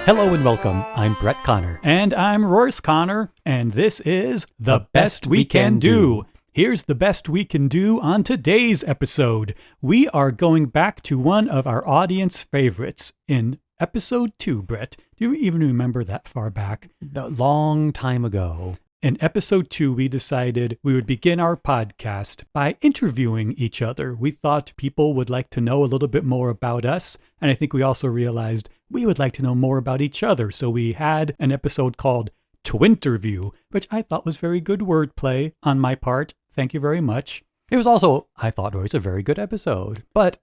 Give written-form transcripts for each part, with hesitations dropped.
Hello and welcome. I'm Brett Connor. And I'm Royce Connor, and this is The Best We Can Do. Here's the best we can do on today's episode. We are going back to one of our audience favorites in episode 2, Brett. Do you even remember that far back? A long time ago. In episode 2, we decided we would begin our podcast by interviewing each other. We thought people would like to know a little bit more about us, and I think we also realized we would like to know more about each other. So we had an episode called Twinterview, which I thought was very good wordplay on my part. Thank you very much. It was also, I thought, Royce, a very good episode, but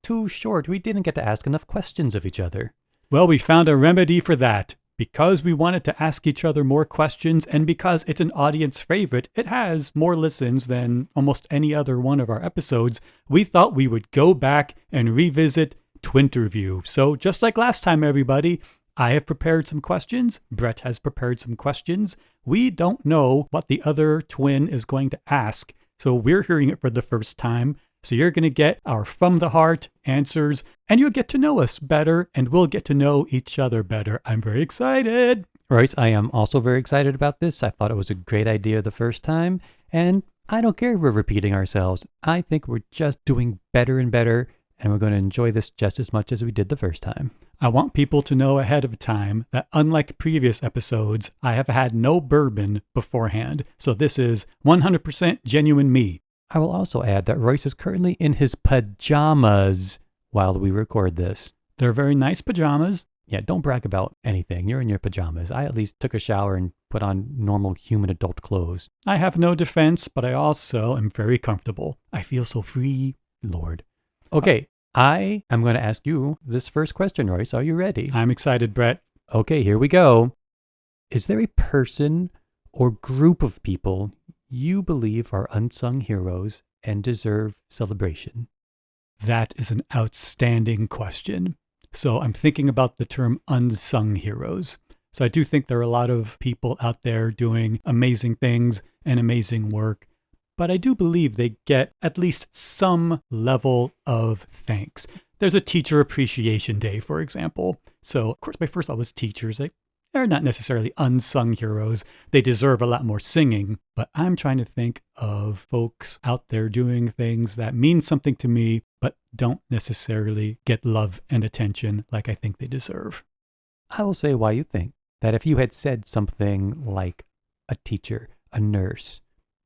too short. We didn't get to ask enough questions of each other. Well, we found a remedy for that. Because we wanted to ask each other more questions, and because it's an audience favorite, it has more listens than almost any other one of our episodes, we thought we would go back and revisit Twinterview. So just like last time, everybody, I have prepared some questions. Brett has prepared some questions. We don't know what the other twin is going to ask, so we're hearing it for the first time. So you're going to get our from the heart answers, and you'll get to know us better, and we'll get to know each other better. I'm very excited. Royce, I am also very excited about this. I thought it was a great idea the first time, and I don't care if we're repeating ourselves. I think we're just doing better and better, and we're going to enjoy this just as much as we did the first time. I want people to know ahead of time that unlike previous episodes, I have had no bourbon beforehand. So this is 100% genuine me. I will also add that Royce is currently in his pajamas while we record this. They're very nice pajamas. Yeah, don't brag about anything. You're in your pajamas. I at least took a shower and put on normal human adult clothes. I have no defense, but I also am very comfortable. I feel so free. Lord. Okay, I am going to ask you this first question, Royce. Are you ready? I'm excited, Brett. Okay, here we go. Is there a person or group of people you believe are unsung heroes and deserve celebration? That is an outstanding question. So I'm thinking about the term unsung heroes. So I do think there are a lot of people out there doing amazing things and amazing work, but I do believe they get at least some level of thanks. There's a Teacher Appreciation Day, for example. So, of course, my first thought was teachers. They're not necessarily unsung heroes. They deserve a lot more singing, but I'm trying to think of folks out there doing things that mean something to me, but don't necessarily get love and attention like I think they deserve. I will say why you think that if you had said something like a teacher, a nurse,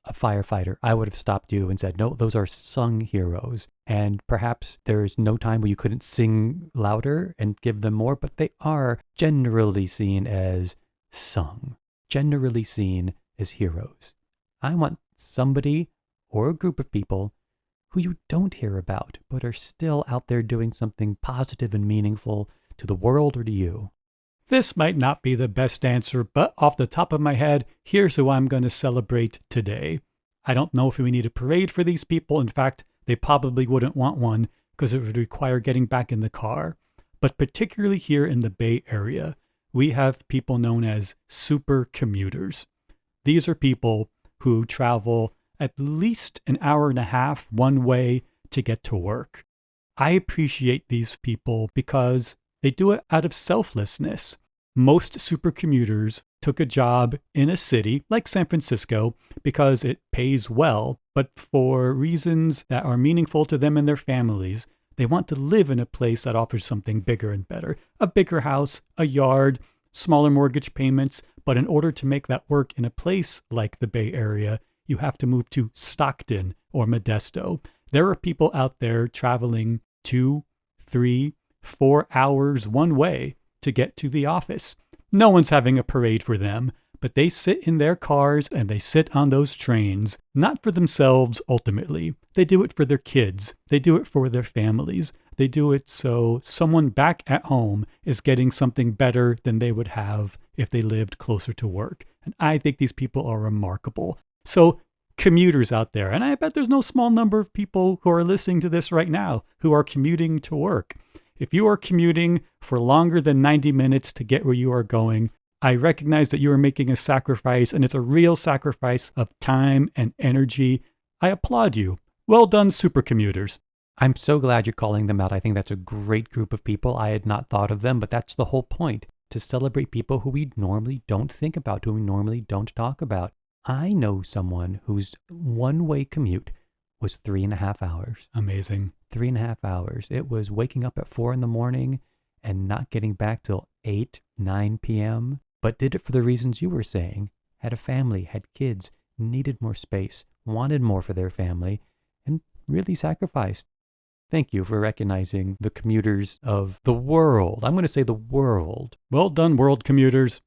a firefighter, I would have stopped you and said, no, those are sung heroes. And perhaps there's no time where you couldn't sing louder and give them more, but they are generally seen as sung, generally seen as heroes. I want somebody or a group of people who you don't hear about, but are still out there doing something positive and meaningful to the world or to you. This might not be the best answer, but off the top of my head, here's who I'm going to celebrate today. I don't know if we need a parade for these people. In fact, they probably wouldn't want one because it would require getting back in the car. But particularly here in the Bay Area, we have people known as super commuters. These are people who travel at least an hour and a half one way to get to work. I appreciate these people because they do it out of selflessness. Most super commuters took a job in a city like San Francisco because it pays well, but for reasons that are meaningful to them and their families, they want to live in a place that offers something bigger and better. A bigger house, a yard, smaller mortgage payments. But in order to make that work in a place like the Bay Area, you have to move to Stockton or Modesto. There are people out there traveling 2, 3, 4 hours one way to get to the office. No one's having a parade for them, but they sit in their cars and they sit on those trains, not for themselves ultimately. They do it for their kids. They do it for their families. They do it so someone back at home is getting something better than they would have if they lived closer to work. And I think these people are remarkable. So commuters out there, and I bet there's no small number of people who are listening to this right now who are commuting to work. If you are commuting for longer than 90 minutes to get where you are going, I recognize that you are making a sacrifice, and it's a real sacrifice of time and energy. I applaud you. Well done, super commuters. I'm so glad you're calling them out. I think that's a great group of people. I had not thought of them, but that's the whole point. to celebrate people who we normally don't think about, who we normally don't talk about. I know someone whose one-way commute was 3.5 hours. Amazing. 3.5 hours. It was waking up at 4 a.m. and not getting back till 8, 9 p.m., but did it for the reasons you were saying. Had a family, had kids, needed more space, wanted more for their family, and really sacrificed. Thank you for recognizing the commuters of the world. I'm going to say the world. Well done, world commuters.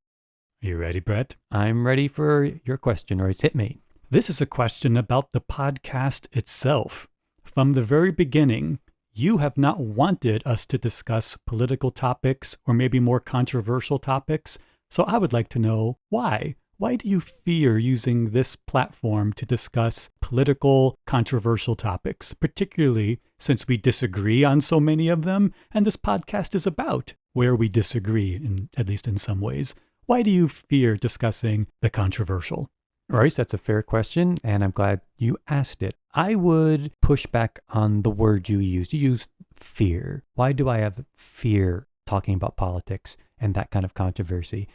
Are you ready, Brett? I'm ready for your question, Royce. Hit me. This is a question about the podcast itself. From the very beginning, you have not wanted us to discuss political topics or maybe more controversial topics. So I would like to know why. Why do you fear using this platform to discuss political, controversial topics, particularly since we disagree on so many of them, and this podcast is about where we disagree, at least in some ways? Why do you fear discussing the controversial? Royce, that's a fair question, and I'm glad you asked it. I would push back on the word you used. You used fear. Why do I have fear talking about politics and that kind of controversy?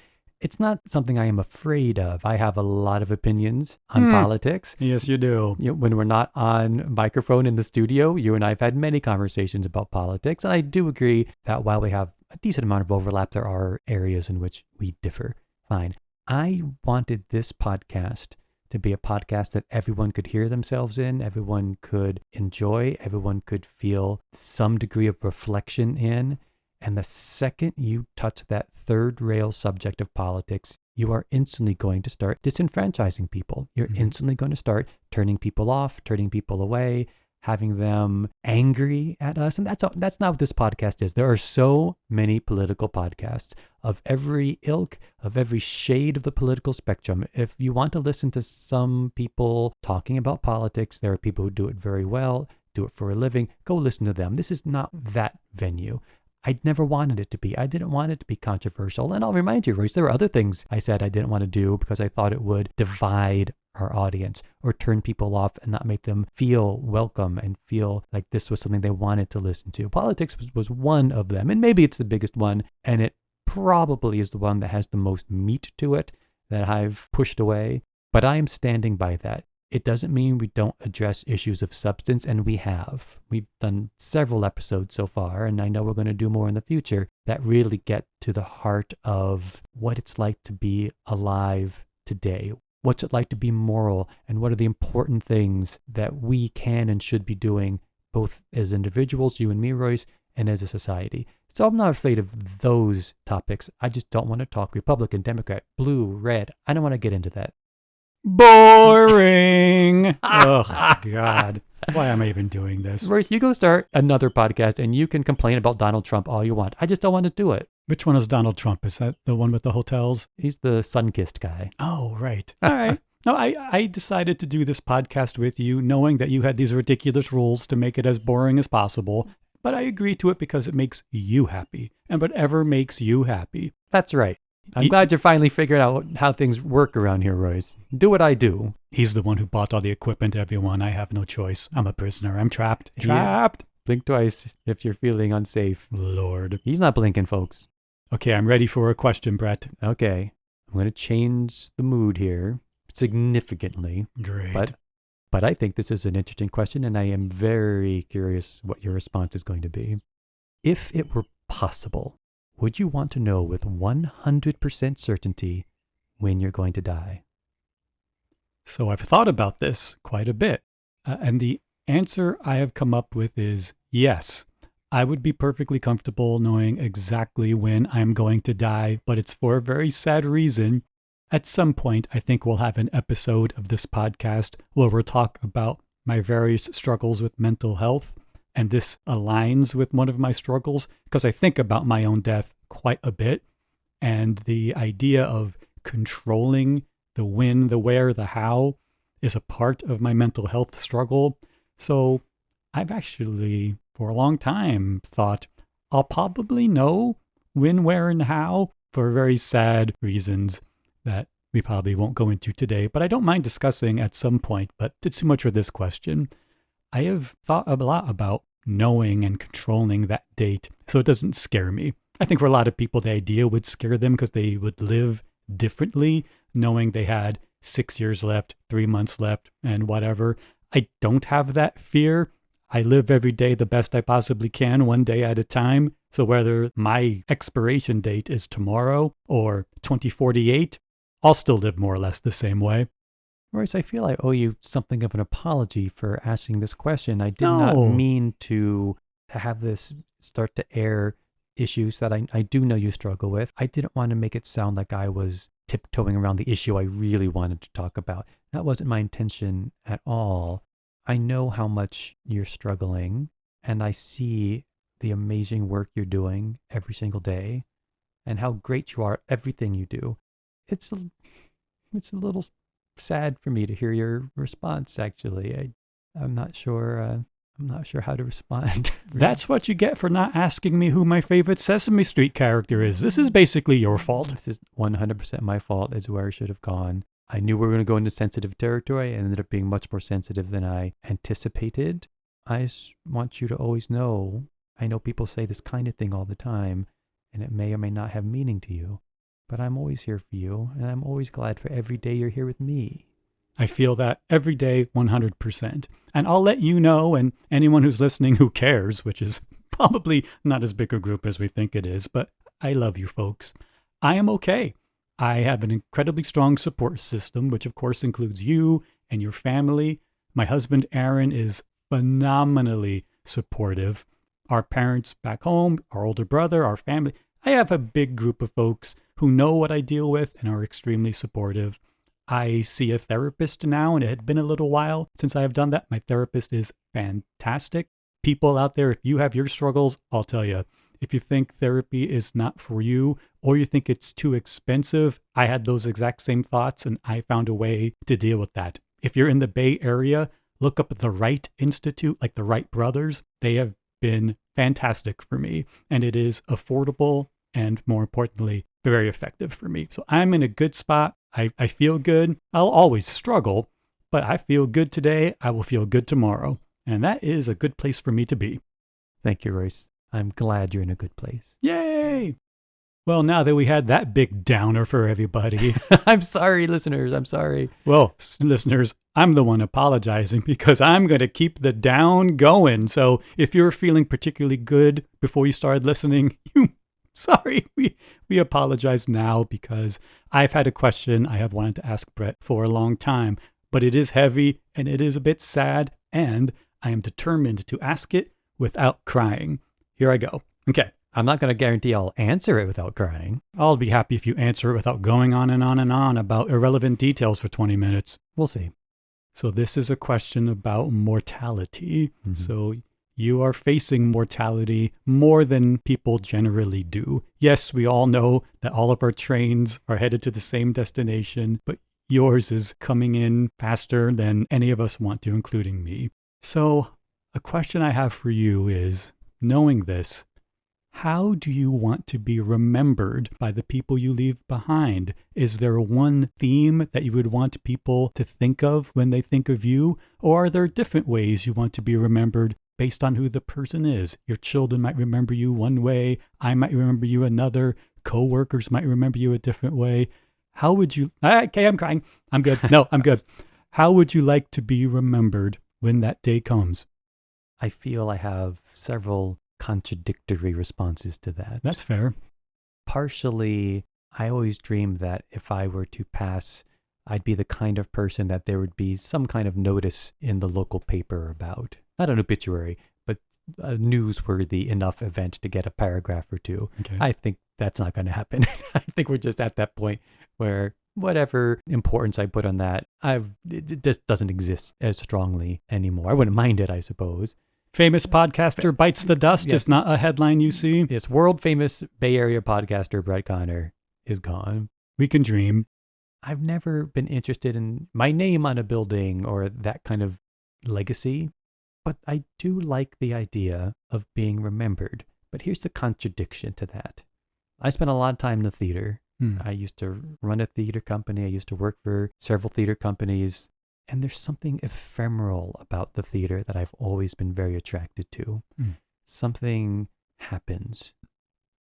It's not something I am afraid of. I have a lot of opinions on politics. Yes, you do. When we're not on microphone in the studio, you and I have had many conversations about politics. And I do agree that while we have a decent amount of overlap, there are areas in which we differ. Fine. I wanted this podcast to be a podcast that everyone could hear themselves in, everyone could enjoy, everyone could feel some degree of reflection in. And the second you touch that third rail subject of politics, you are instantly going to start disenfranchising people. You're instantly going to start turning people off, turning people away, having them angry at us. And that's not what this podcast is. There are so many political podcasts of every ilk, of every shade of the political spectrum. If you want to listen to some people talking about politics, there are people who do it very well, do it for a living. Go listen to them. This is not that venue. I never wanted it to be. I didn't want it to be controversial. And I'll remind you, Royce, there were other things I said I didn't want to do because I thought it would divide our audience or turn people off and not make them feel welcome and feel like this was something they wanted to listen to. Politics was one of them, and maybe it's the biggest one, and it probably is the one that has the most meat to it that I've pushed away, but I am standing by that. It doesn't mean we don't address issues of substance, and we have. We've done several episodes so far, and I know we're going to do more in the future that really get to the heart of what it's like to be alive today. What's it like to be moral, and what are the important things that we can and should be doing, both as individuals, you and me, Royce, and as a society. So I'm not afraid of those topics. I just don't want to talk Republican, Democrat, blue, red. I don't want to get into that. Boring. Oh, God. Why am I even doing this? Royce, you go start another podcast and you can complain about Donald Trump all you want. I just don't want to do it. Which one is Donald Trump? Is that the one with the hotels? He's the sun-kissed guy. Oh, right. All right. No, I decided to do this podcast with you knowing that you had these ridiculous rules to make it as boring as possible. But I agreed to it because it makes you happy. And whatever makes you happy. That's right. I'm glad you're finally figuring out how things work around here, Royce. Do what I do. He's the one who bought all the equipment, everyone. I have no choice. I'm a prisoner. I'm trapped. Trapped. Yeah. Blink twice if you're feeling unsafe. Lord. He's not blinking, folks. Okay, I'm ready for a question, Brett. Okay. I'm going to change the mood here significantly. Great. But I think this is an interesting question, and I am very curious what your response is going to be. If it were possible, would you want to know with 100% certainty when you're going to die? So I've thought about this quite a bit. And the answer I have come up with is yes. I would be perfectly comfortable knowing exactly when I'm going to die, but it's for a very sad reason. At some point, I think we'll have an episode of this podcast where we'll talk about my various struggles with mental health. And this aligns with one of my struggles because I think about my own death quite a bit. And the idea of controlling the when, the where, the how is a part of my mental health struggle. So I've actually, for a long time, thought I'll probably know when, where, and how for very sad reasons that we probably won't go into today. But I don't mind discussing at some point, but it's too much for this question. I have thought a lot about knowing and controlling that date, so it doesn't scare me. I think for a lot of people, the idea would scare them because they would live differently, knowing they had 6 years left, 3 months left, and whatever. I don't have that fear. I live every day the best I possibly can, one day at a time. So whether my expiration date is tomorrow or 2048, I'll still live more or less the same way. Royce, I feel I owe you something of an apology for asking this question. I did No. not mean to have this start to air issues that I do know you struggle with. I didn't want to make it sound like I was tiptoeing around the issue I really wanted to talk about. That wasn't my intention at all. I know how much you're struggling, and I see the amazing work you're doing every single day and how great you are at everything you do. It's a little sad for me to hear your response, actually. I'm not sure how to respond. That's what you get for not asking me who my favorite Sesame Street character is. This is basically your fault. This is 100% my fault. It's where I should have gone. I knew we were going to go into sensitive territory and ended up being much more sensitive than I anticipated. I just want you to always know, I know people say this kind of thing all the time, and it may or may not have meaning to you, but I'm always here for you, and I'm always glad for every day you're here with me. I feel that every day, 100%. And I'll let you know, and anyone who's listening who cares, which is probably not as big a group as we think it is, but I love you folks. I am okay. I have an incredibly strong support system, which of course includes you and your family. My husband, Aaron, is phenomenally supportive. Our parents back home, our older brother, our family. I have a big group of folks who know what I deal with and are extremely supportive. I see a therapist now, and it had been a little while since I have done that. My therapist is fantastic. People out there, if you have your struggles, I'll tell you, if you think therapy is not for you or you think it's too expensive, I had those exact same thoughts, and I found a way to deal with that. If you're in the Bay Area, look up the Wright Institute, like the Wright brothers. They have been fantastic for me, and it is affordable and, more importantly, very effective for me. So I'm in a good spot. I feel good. I'll always struggle, but I feel good today. I will feel good tomorrow. And that is a good place for me to be. Thank you, Royce. I'm glad you're in a good place. Yay! Well, now that we had that big downer for everybody. I'm sorry, listeners. I'm sorry. Well, listeners, I'm the one apologizing because I'm going to keep the down going. So if you're feeling particularly good before you started listening, sorry, we apologize now because I've had a question I have wanted to ask Brett for a long time, but it is heavy and it is a bit sad, and I am determined to ask it without crying. Here I go. Okay. I'm not going to guarantee I'll answer it without crying. I'll be happy if you answer it without going on and on and on about irrelevant details for 20 minutes. We'll see. So this is a question about mortality. Mm-hmm. So you are facing mortality more than people generally do. Yes, we all know that all of our trains are headed to the same destination, but yours is coming in faster than any of us want to, including me. So a question I have for you is, knowing this, how do you want to be remembered by the people you leave behind? Is there one theme that you would want people to think of when they think of you? Or are there different ways you want to be remembered based on who the person is? Your children might remember you one way. I might remember you another. Co-workers might remember you a different way. How would you... Okay, I'm crying. I'm good. No, I'm good. How would you like to be remembered when that day comes? I feel I have several contradictory responses to that. That's fair. Partially, I always dreamed that if I were to pass, I'd be the kind of person that there would be some kind of notice in the local paper about. Not an obituary, but a newsworthy enough event to get a paragraph or two. Okay. I think that's not going to happen. I think we're just at that point where whatever importance I put on that, it just doesn't exist as strongly anymore. I wouldn't mind it, I suppose. Famous podcaster bites the dust Yes. is not a headline you see. Yes, world famous Bay Area podcaster Brett Connor is gone. We can dream. I've never been interested in my name on a building or that kind of legacy, but I do like the idea of being remembered. But here's the contradiction to that. I spent a lot of time in the theater. I used to run a theater company. I used to work for several theater companies. And there's something ephemeral about the theater that I've always been very attracted to. Something happens.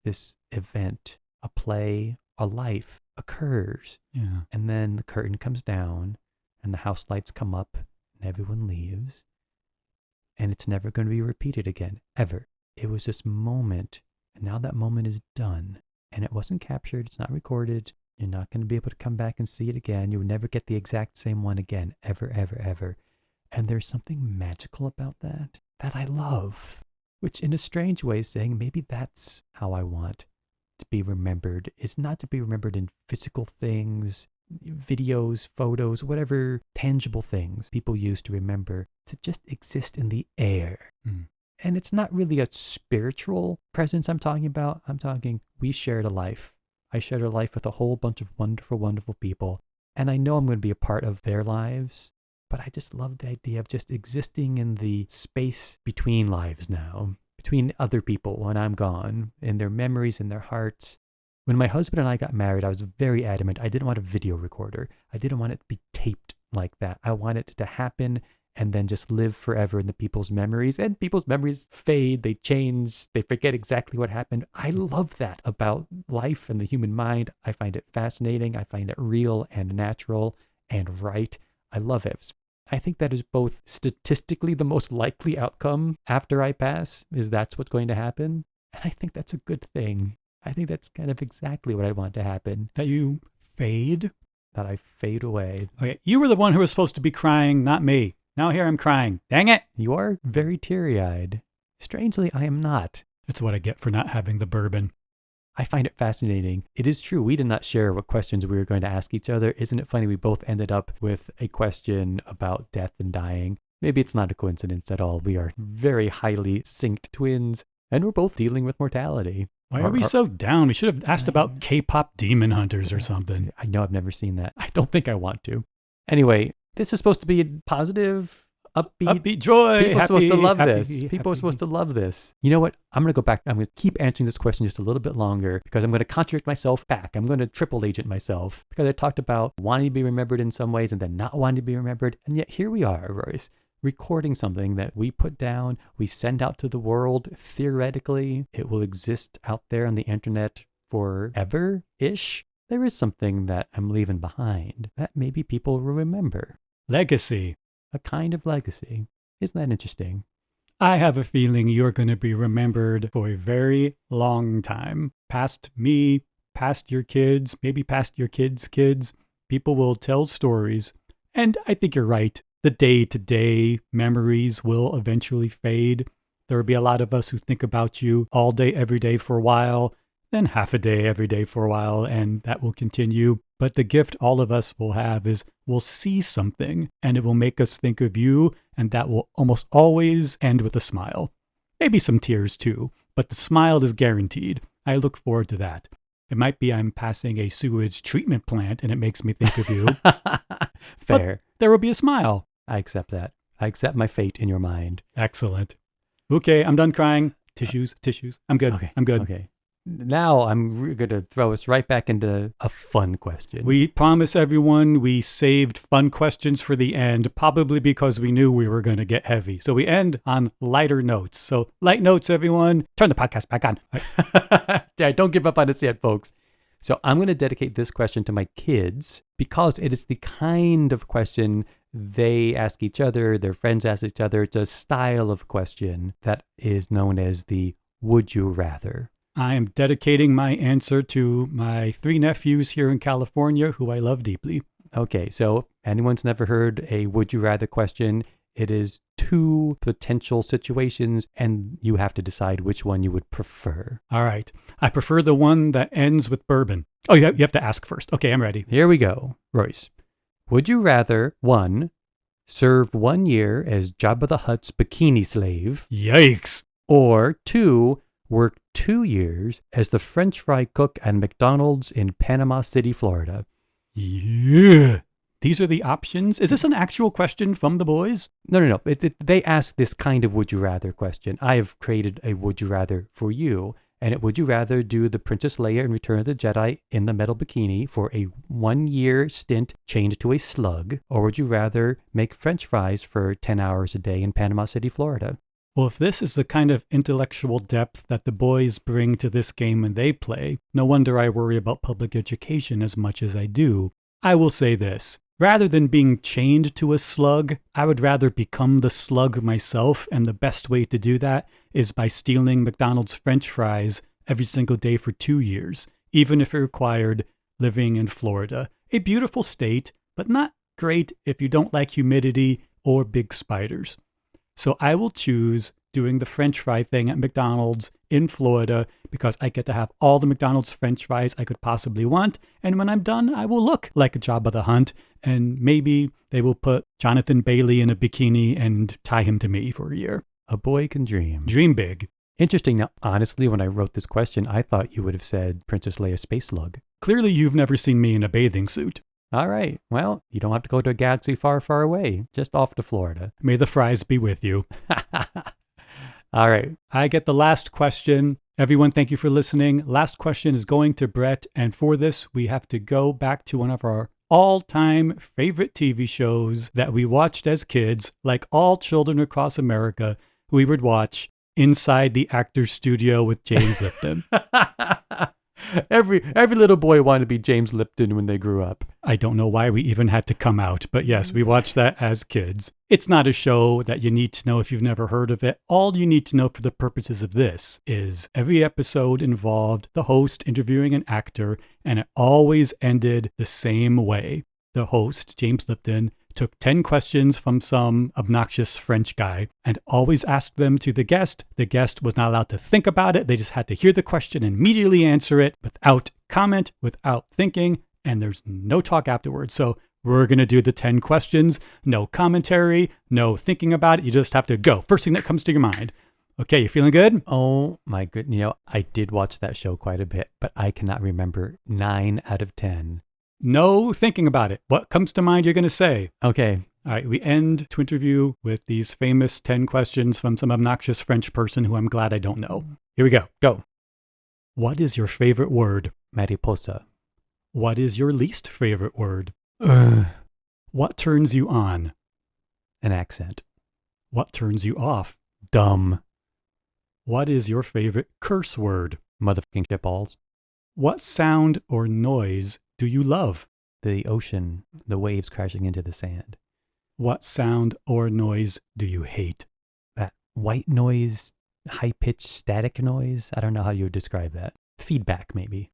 this event, a play, a life occurs. Yeah. And then the curtain comes down and the house lights come up and everyone leaves. And it's never going to be repeated again, ever. It was this moment, and now that moment is done. And it wasn't captured, it's not recorded. You're not going to be able to come back and see it again. You will never get the exact same one again, ever, ever, ever. And there's something magical about that I love, which in a strange way is saying maybe that's how I want to be remembered, is not to be remembered in physical things, videos, photos, whatever tangible things people use to remember, to just exist in the air. And it's not really a spiritual presence I'm talking about. I'm talking, we shared a life. I shared a life with a whole bunch of wonderful, wonderful people. And I know I'm going to be a part of their lives, but I just love the idea of just existing in the space between lives now, between other people when I'm gone, in their memories, in their hearts. When my husband and I got married, I was very adamant. I didn't want a video recorder. I didn't want it to be taped like that. I wanted it to happen and then just live forever in the people's memories. And people's memories fade, they change, they forget exactly what happened. I love that about life and the human mind. I find it fascinating. I find it real and natural and right. I love it. I think that is both statistically the most likely outcome after I pass, is that's what's going to happen. And I think that's a good thing. I think that's kind of exactly what I want to happen. That you fade? That I fade away. Okay, you were the one who was supposed to be crying, not me. Now here I'm crying. Dang it! You are very teary-eyed. Strangely, I am not. That's what I get for not having the bourbon. I find it fascinating. It is true, we did not share what questions we were going to ask each other. Isn't it funny we both ended up with a question about death and dying? Maybe it's not a coincidence at all. We are very highly synced twins, and we're both dealing with mortality. Why are we so down? We should have asked about K-pop demon hunters or something. I know, I've never seen that. I don't think I want to. Anyway, this is supposed to be a positive, upbeat joy. People are supposed to love this. People are supposed to love this. You know what? I'm going to go back. I'm going to keep answering this question just a little bit longer because I'm going to contradict myself back. I'm going to triple agent myself because I talked about wanting to be remembered in some ways and then not wanting to be remembered. And yet here we are, Royce, recording something that we put down, we send out to the world. Theoretically, it will exist out there on the internet forever-ish. There is something that I'm leaving behind that maybe people will remember. Legacy. A kind of legacy. Isn't that interesting? I have a feeling you're going to be remembered for a very long time. Past me, past your kids, maybe past your kids' kids. People will tell stories. And I think you're right. The day-to-day memories will eventually fade. There will be a lot of us who think about you all day, every day for a while, then half a day, every day for a while, and that will continue. But the gift all of us will have is we'll see something, and it will make us think of you, and that will almost always end with a smile. Maybe some tears too, but the smile is guaranteed. I look forward to that. It might be I'm passing a sewage treatment plant, and it makes me think of you. Fair. But there will be a smile. I accept that. I accept my fate in your mind. Excellent. Okay, I'm done crying. Tissues. I'm good. Okay. I'm good. Okay. Now I'm going to throw us right back into a fun question. We promise everyone we saved fun questions for the end, probably because we knew we were going to get heavy. So we end on lighter notes. So light notes, everyone. Turn the podcast back on. Don't give up on us yet, folks. So I'm going to dedicate this question to my kids because it is the kind of question they ask each other, their friends ask each other. It's a style of question that is known as the would you rather. I am dedicating my answer to my 3 nephews here in California who I love deeply. Okay, so if anyone's never heard a would you rather question, it is 2 potential situations and you have to decide which one you would prefer. All right. I prefer the one that ends with bourbon. Oh, you have to ask first. Okay, I'm ready. Here we go. Royce, would you rather 1, serve 1 year as Jabba the Hutt's bikini slave? Yikes. Or 2, work 2 years as the French fry cook at McDonald's in Panama City, Florida? Yeah. These are the options. Is this an actual question from the boys? No. They ask this kind of would you rather question. I have created a would you rather for you. And would you rather do the Princess Leia in Return of the Jedi in the metal bikini for a 1 year stint chained to a slug? Or would you rather make French fries for 10 hours a day in Panama City, Florida? Well, if this is the kind of intellectual depth that the boys bring to this game when they play, no wonder I worry about public education as much as I do. I will say this. Rather than being chained to a slug, I would rather become the slug myself, and the best way to do that is by stealing McDonald's French fries every single day for 2 years, even if it required living in Florida. A beautiful state, but not great if you don't like humidity or big spiders. So I will choose doing the French fry thing at McDonald's in Florida because I get to have all the McDonald's French fries I could possibly want. And when I'm done, I will look like a Jabba the Hutt. And maybe they will put Jonathan Bailey in a bikini and tie him to me for a year. A boy can dream. Dream big. Interesting. Now, honestly, when I wrote this question, I thought you would have said Princess Leia Space Slug. Clearly, you've never seen me in a bathing suit. All right. Well, you don't have to go to a galaxy far, far away. Just off to Florida. May the fries be with you. All right. I get the last question. Everyone, thank you for listening. Last question is going to Brett. And for this, we have to go back to one of our all-time favorite TV shows that we watched as kids, like all children across America. We would watch Inside the Actor's Studio with James Lipton. Every little boy wanted to be James Lipton when they grew up. I don't know why we even had to come out, but yes, we watched that as kids. It's not a show that you need to know if you've never heard of it. All you need to know for the purposes of this is every episode involved the host interviewing an actor, and it always ended the same way. The host, James Lipton, took 10 questions from some obnoxious French guy and always asked them to the guest. The guest was not allowed to think about it. They just had to hear the question and immediately answer it without comment, without thinking, and there's no talk afterwards. So we're going to do the 10 questions. No commentary, no thinking about it. You just have to go. First thing that comes to your mind. Okay, you feeling good? Oh my goodness. You know, I did watch that show quite a bit, but I cannot remember 9 out of 10. No thinking about it. What comes to mind you're going to say. Okay. All right, we end Twinterview with these famous 10 questions from some obnoxious French person who I'm glad I don't know. Here we go. Go. What is your favorite word? Mariposa. What is your least favorite word? Ugh. What turns you on? An accent. What turns you off? Dumb. What is your favorite curse word? Motherfucking shitballs. What sound or noise do you love? The ocean, the waves crashing into the sand. What sound or noise do you hate? That white noise, high-pitched static noise. I don't know how you would describe that. Feedback, maybe.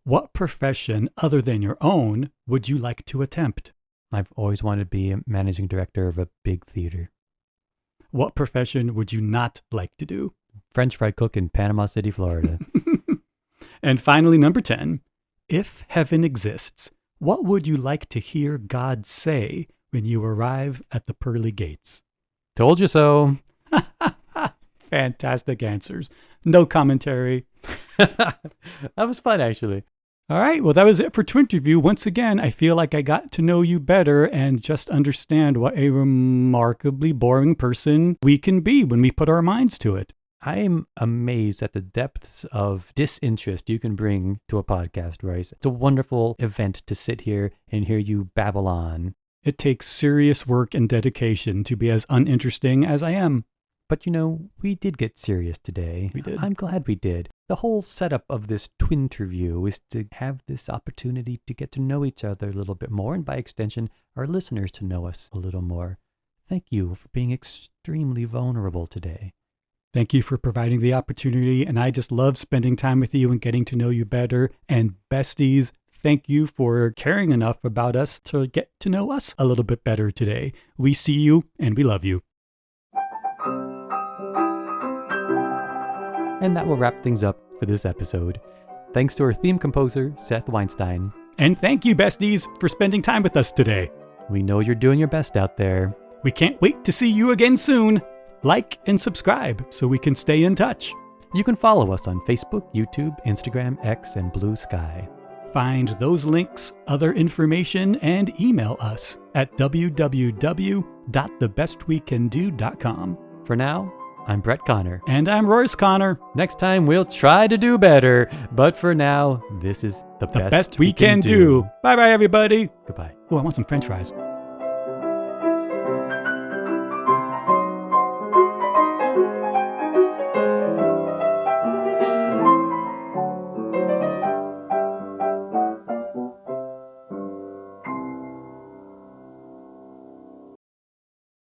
What profession other than your own would you like to attempt? I've always wanted to be a managing director of a big theater. What profession would you not like to do? French fry cook in Panama City, Florida. And finally, number 10. If heaven exists, what would you like to hear God say when you arrive at the pearly gates? Told you so. Fantastic answers. No commentary. That was fun, actually. All right, well, that was it for Twinterview. Once again, I feel like I got to know you better and just understand what a remarkably boring person we can be when we put our minds to it. I'm amazed at the depths of disinterest you can bring to a podcast, Royce. It's a wonderful event to sit here and hear you babble on. It takes serious work and dedication to be as uninteresting as I am. But you know, we did get serious today. We did. I'm glad we did. The whole setup of this Twinterview is to have this opportunity to get to know each other a little bit more, and by extension, our listeners to know us a little more. Thank you for being extremely vulnerable today. Thank you for providing the opportunity, and I just love spending time with you and getting to know you better. And besties, thank you for caring enough about us to get to know us a little bit better today. We see you, and we love you. And that will wrap things up for this episode. Thanks to our theme composer, Seth Weinstein. And thank you, besties, for spending time with us today. We know you're doing your best out there. We can't wait to see you again soon. Like and subscribe so we can stay in touch. You can follow us on Facebook, YouTube, Instagram, X, and Blue Sky. Find those links, other information, and email us at www.thebestwecando.com. For now, I'm Brett Connor. And I'm Royce Connor. Next time, we'll try to do better. But for now, this is the best we can do. Bye-bye, everybody. Goodbye. Oh, I want some French fries.